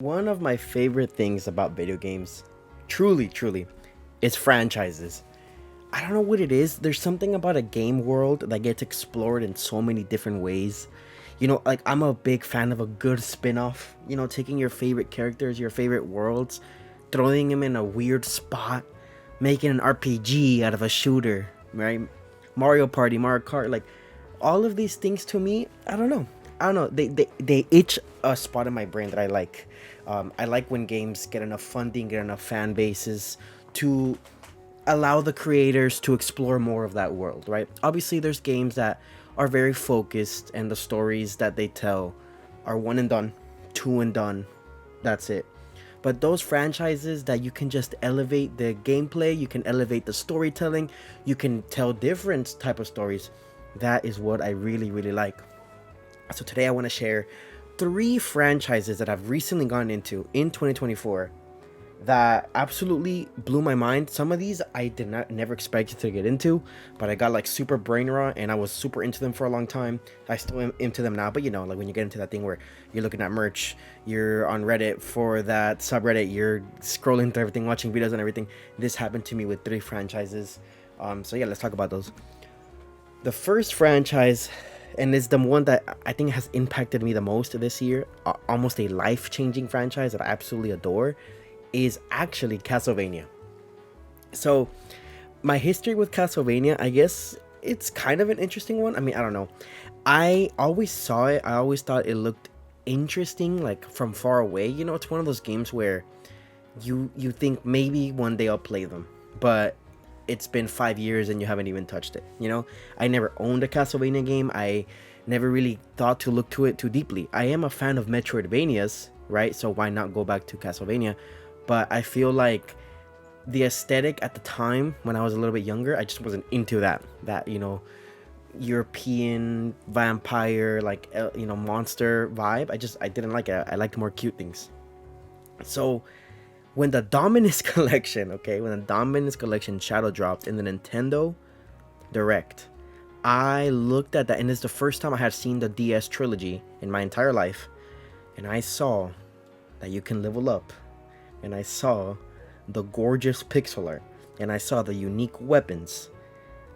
One of my favorite things about video games, truly, is franchises. I don't know what it is. There's something about a game world that gets explored in so many different ways. Like I'm a big fan of a good spin-off, taking your favorite characters, your favorite worlds, throwing them in a weird spot, making an RPG out of a shooter, right? Mario Party, Mario Kart, like all of these things to me, I don't know. They itch a spot in my brain that I like. I like when games get enough funding, get enough fan bases to allow the creators to explore more of that world, right? Obviously, there's games that are very focused, and the stories that they tell are one and done, two and done. That's it. But those franchises that you can just elevate the gameplay, you can elevate the storytelling, you can tell different type of stories. That is what I really like. So today I want to share three franchises that I've recently gone into in 2024 that absolutely blew my mind. Some of these I did not never expect to get into, but I got like super brain raw and I was super into them for a long time. I still am into them now, but like when you get into that thing where you're looking at merch, you're on Reddit for that subreddit, you're scrolling through everything, watching videos and everything. This happened to me with three franchises. So yeah, let's talk about those. The first franchise, and it's the one that I think has impacted me the most this year, almost a life-changing franchise that I absolutely adore, is actually Castlevania. So, my history with Castlevania, I guess it's kind of an interesting one. I mean, I don't know. I always saw it. I always thought it looked interesting, like from far away. It's one of those games where you think maybe one day I'll play them, but it's been 5 years and you haven't even touched it. I never owned a Castlevania game. I never really thought to look to it too deeply. I am a fan of Metroidvanias, right? So why not go back to Castlevania? But I feel like the aesthetic at the time when I was a little bit younger, I just wasn't into that European vampire, like monster vibe. I didn't like it. I liked more cute things. So when the Dominous collection, when the Dominous collection shadow dropped in the Nintendo Direct, I looked at that, and it's the first time I had seen the DS trilogy in my entire life, and I saw that you can level up, and I saw the gorgeous pixel art, and I saw the unique weapons.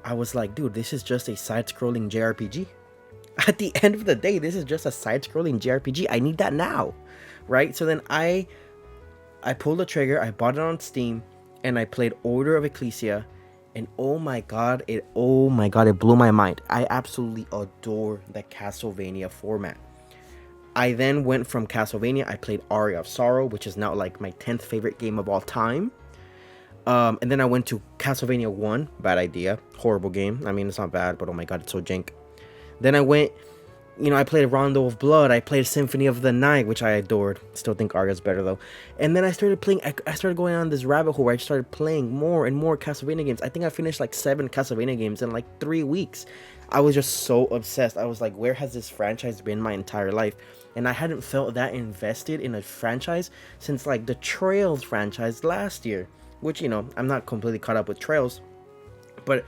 I was like, dude, this is just a side-scrolling JRPG. At the end of the day, this is just a side-scrolling JRPG. I need that now, right? So then I pulled the trigger, I bought it on Steam, and I played Order of Ecclesia, and oh my god, it blew my mind. I absolutely adore the Castlevania format. I then went from Castlevania, I played Aria of Sorrow, which is now like my 10th favorite game of all time. And then I went to Castlevania 1, bad idea, horrible game. I mean, it's not bad, but oh my god, it's so jank. Then I went, I played Rondo of Blood, I played Symphony of the Night, which I adored. Still think Aria's better though. And then I started going on this rabbit hole where I started playing more and more Castlevania games. I think I finished like 7 Castlevania games in like 3 weeks. I was just so obsessed. I was like, where has this franchise been my entire life? And I hadn't felt that invested in a franchise since like the Trails franchise last year. Which, I'm not completely caught up with Trails, but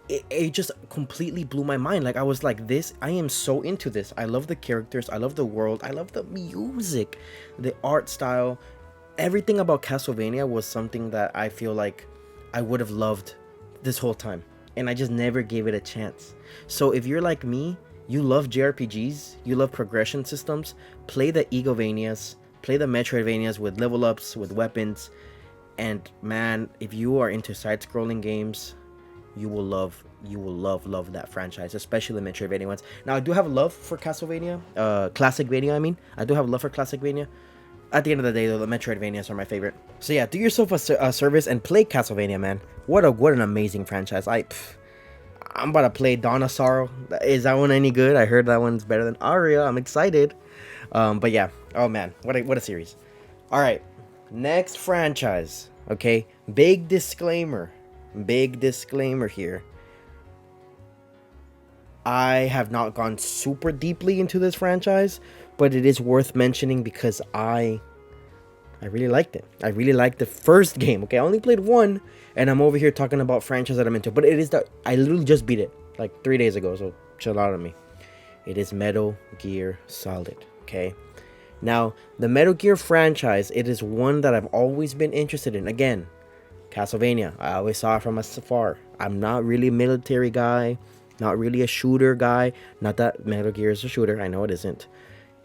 it just completely blew my mind. Like, I was like, I am so into this. I love the characters, I love the world, I love the music, the art style. Everything about Castlevania was something that I feel like I would have loved this whole time, and I just never gave it a chance. So if you're like me, you love JRPGs, you love progression systems, play the Egovanias, play the Metroidvanias with level ups, with weapons. And man, if you are into side-scrolling games, you will love that franchise, especially the Metroidvania ones. Now, I do have love for Castlevania, Classicvania. I do have love for Classicvania. At the end of the day, though, the Metroidvanias are my favorite. So yeah, do yourself a service and play Castlevania, man. What an amazing franchise. I'm about to play Dawn of Sorrow. Is that one any good? I heard that one's better than Aria. I'm excited. But yeah, oh man, what a series. All right. Next franchise, big disclaimer here. I have not gone super deeply into this franchise, but it is worth mentioning because I really liked it. I really liked the first game, I only played one, and I'm over here talking about franchise that I'm into, but I literally just beat it like 3 days ago, so chill out on me. It is Metal Gear Solid, Now, the Metal Gear franchise, it is one that I've always been interested in. Again, Castlevania, I always saw it from afar. I'm not really a military guy, not really a shooter guy. Not that Metal Gear is a shooter, I know it isn't.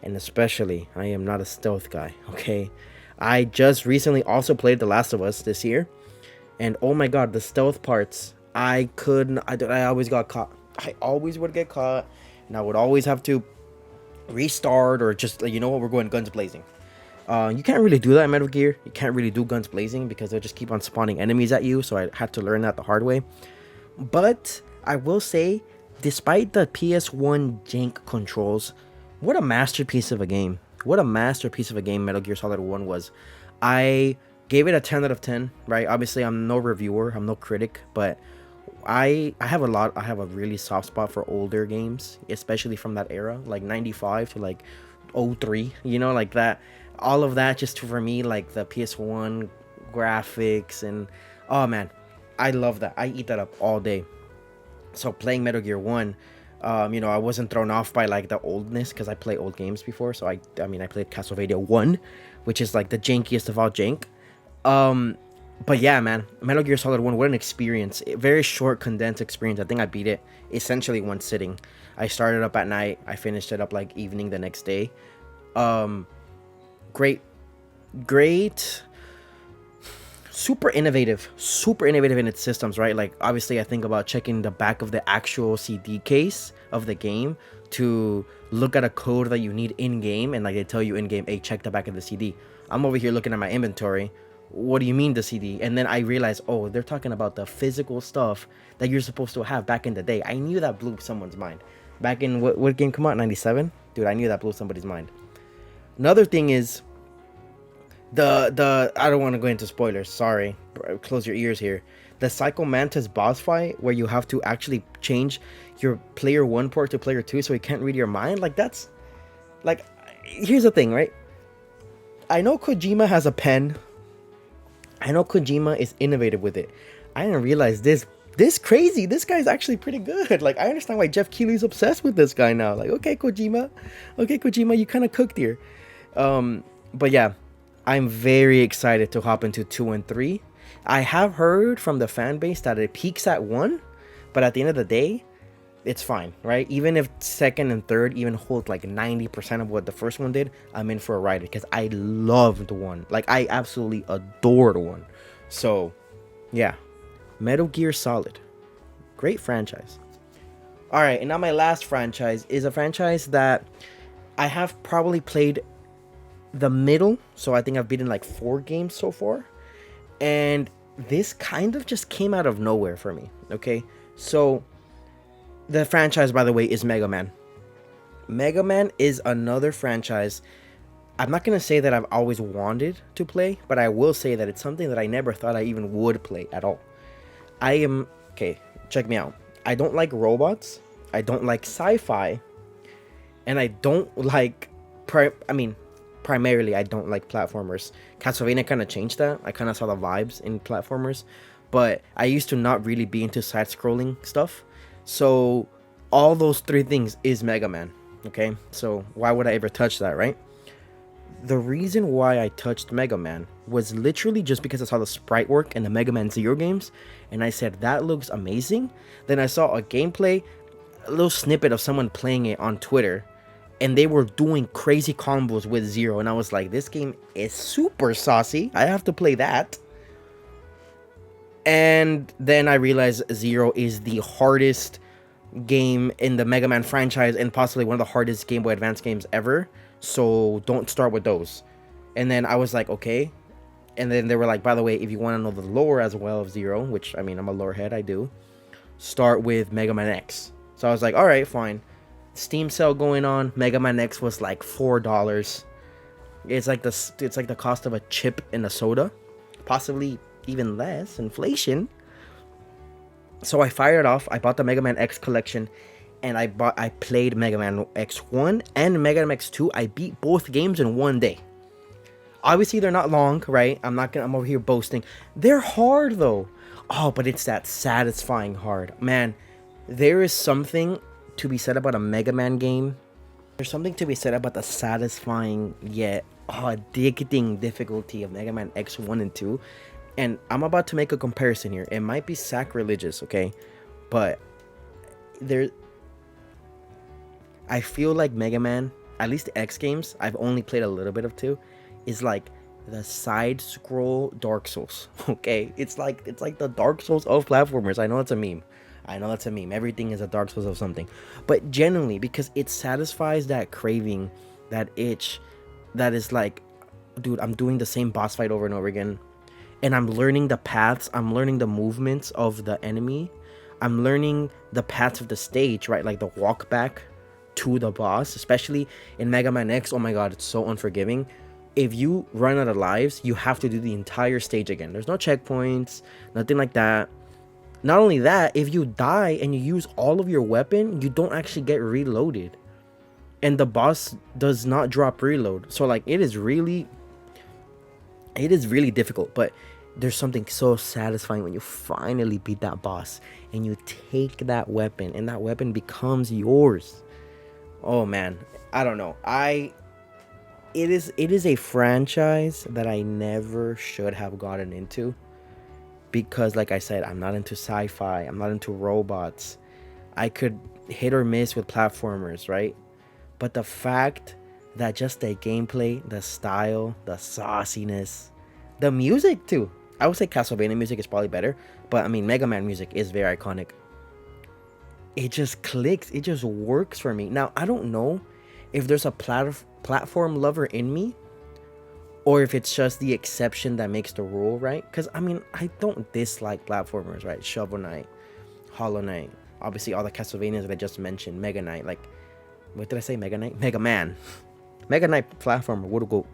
And especially, I am not a stealth guy, okay? I just recently also played The Last of Us this year. And oh my god, the stealth parts, I always got caught. I always would get caught. And I would always have to restart or just, you know what, we're going guns blazing. You can't really do that in Metal Gear. You can't really do guns blazing because they'll just keep on spawning enemies at you. So I had to learn that the hard way. But I will say, despite the PS1 jank controls, what a masterpiece of a game. What a masterpiece of a game Metal Gear Solid 1 was. I gave it a 10 out of 10, right? Obviously, I'm no reviewer. I'm no critic. But I have a really soft spot for older games, especially from that era, like 95 to like 03, you know, like that. All of that just for me, like the PS1 graphics and oh man, I love that. I eat that up all day. So playing Metal Gear 1, I wasn't thrown off by like the oldness because I play old games before. So I played Castlevania 1, which is like the jankiest of all jank. But yeah, man, Metal Gear Solid 1, what an experience. A very short, condensed experience. I think I beat it essentially one sitting. I started up at night. I finished it up like evening the next day. Great, super innovative in its systems, right? Like, obviously, I think about checking the back of the actual CD case of the game to look at a code that you need in-game, and like they tell you in-game, hey, check the back of the CD. I'm over here looking at my inventory. What do you mean the CD? And then I realized, oh, they're talking about the physical stuff that you're supposed to have back in the day. I knew that blew someone's mind. Back in, what game come out, 97? Dude, I knew that blew somebody's mind. Another thing is, the I don't want to go into spoilers, sorry. Close your ears here. The Psycho Mantis boss fight, where you have to actually change your player 1 port to player 2 so he can't read your mind. Like, that's... Like, here's the thing, right? I know Kojima has a pen. I know Kojima is innovative with it. I didn't realize this crazy. This guy's actually pretty good. Like, I understand why Jeff Keighley's obsessed with this guy now. Like, okay, Kojima, you kind of cooked here. But yeah, I'm very excited to hop into 2 and 3. I have heard from the fan base that it peaks at 1, but at the end of the day, it's fine, right? Even if 2nd and 3rd even hold like 90% of what the first one did, I'm in for a ride because I loved 1. Like, I absolutely adored 1. So, yeah, Metal Gear Solid, great franchise. All right, and now my last franchise is a franchise that I have probably played the middle, so I think I've beaten like 4 games so far, and this kind of just came out of nowhere for me. Okay, so the franchise, by the way, is Mega Man. Mega Man is another franchise I'm not gonna say that I've always wanted to play, but I will say that it's something that I never thought I even would play at all. Okay, check me out. I don't like robots, I don't like sci-fi, and I don't like primarily I don't like platformers. Castlevania kind of changed that. I kind of saw the vibes in platformers, but I used to not really be into side-scrolling stuff. So all those 3 things is Mega Man. Okay, so why would I ever touch that, right? The reason why I touched Mega Man was literally just because I saw the sprite work in the Mega Man Zero games, and I said, that looks amazing. Then I saw a gameplay, a little snippet of someone playing it on Twitter, and they were doing crazy combos with Zero, and I was like, this game is super saucy, I have to play that. And then I realized Zero is the hardest game in the Mega Man franchise, and possibly one of the hardest Game Boy Advance games ever, so don't start with those. And then I was like, okay. And then they were like, by the way, if you want to know the lore as well of Zero, which, I mean, I'm a lore head, I do, start with Mega Man X. So I was like, alright, fine. Steam sale going on. Mega Man X was like $4. It's like the cost of a chip and a soda, possibly even less, inflation. So I fired off. I bought the Mega Man X collection, and I played Mega Man X1 and Mega Man X2. I beat both games in one day. Obviously, they're not long, right? I'm over here boasting. They're hard though. Oh, but it's that satisfying hard. Man, there is something to be said about a Mega Man game. There's something to be said about the satisfying yet addicting difficulty of Mega Man X1 and 2. And I'm about to make a comparison here. It might be sacrilegious, okay? But there, I feel like Mega Man, at least the X games, I've only played a little bit of 2, is like the side scroll Dark Souls. Okay? It's like the Dark Souls of platformers. I know it's a meme. I know that's a meme. Everything is a Dark Souls of something. But genuinely, because it satisfies that craving, that itch, that is like, dude, I'm doing the same boss fight over and over again. And I'm learning the paths. I'm learning the movements of the enemy. I'm learning the paths of the stage, right? Like the walk back to the boss. Especially in Mega Man X. Oh my god, it's so unforgiving. If you run out of lives, you have to do the entire stage again. There's no checkpoints, nothing like that. Not only that, if you die and you use all of your weapon, you don't actually get reloaded. And the boss does not drop reload. So like it is really difficult, but there's something so satisfying when you finally beat that boss and you take that weapon and that weapon becomes yours. Oh man, I don't know. It is a franchise that I never should have gotten into. Because like I said, I'm not into sci-fi, I'm not into robots. I could hit or miss with platformers, right? But the fact that just the gameplay, the style, the sauciness, the music too. I would say Castlevania music is probably better, but I mean Mega Man music is very iconic. It just clicks, it just works for me. Now, I don't know if there's a platform lover in me, or if it's just the exception that makes the rule, right? Because, I mean, I don't dislike platformers, right? Shovel Knight, Hollow Knight, obviously all the Castlevanias that I just mentioned, Mega Knight, like, what did I say, Mega Knight? Mega Man. Mega Knight platformer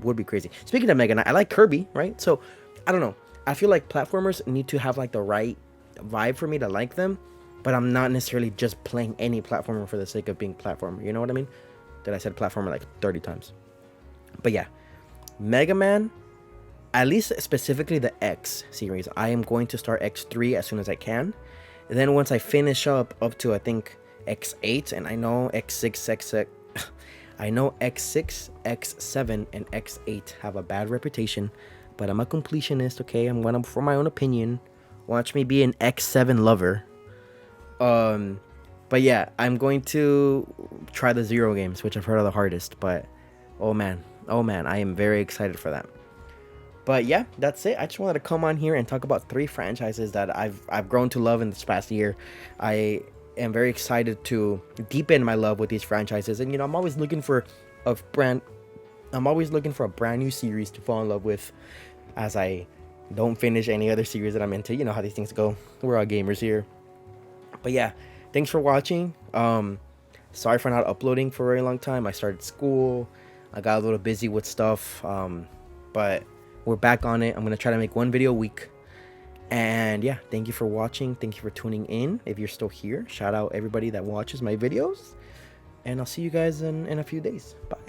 would be crazy. Speaking of Mega Knight, I like Kirby, right? So, I don't know. I feel like platformers need to have, like, the right vibe for me to like them, but I'm not necessarily just playing any platformer for the sake of being platformer, you know what I mean? That I said platformer like 30 times. But yeah. Mega Man, at least specifically the X series, I am going to start X3 as soon as I can. And then once I finish up to I think X8, and I know X6, I know X6, X7, and X8 have a bad reputation, but I'm a completionist, okay? I'm going for my own opinion. Watch me be an X7 lover. But yeah, I'm going to try the Zero games, which I've heard are the hardest, but oh man, I am very excited for that. But yeah, that's it. I just wanted to come on here and talk about 3 franchises that I've grown to love in this past year. I am very excited to deepen my love with these franchises, and you know, I'm always looking for a brand new series to fall in love with, as I don't finish any other series that I'm into. You know how these things go. We're all gamers here. But yeah, thanks for watching. Sorry for not uploading for a very long time. I started school. I got a little busy with stuff, but we're back on it. I'm going to try to make 1 video a week. And yeah, thank you for watching. Thank you for tuning in. If you're still here, shout out everybody that watches my videos. And I'll see you guys in a few days. Bye.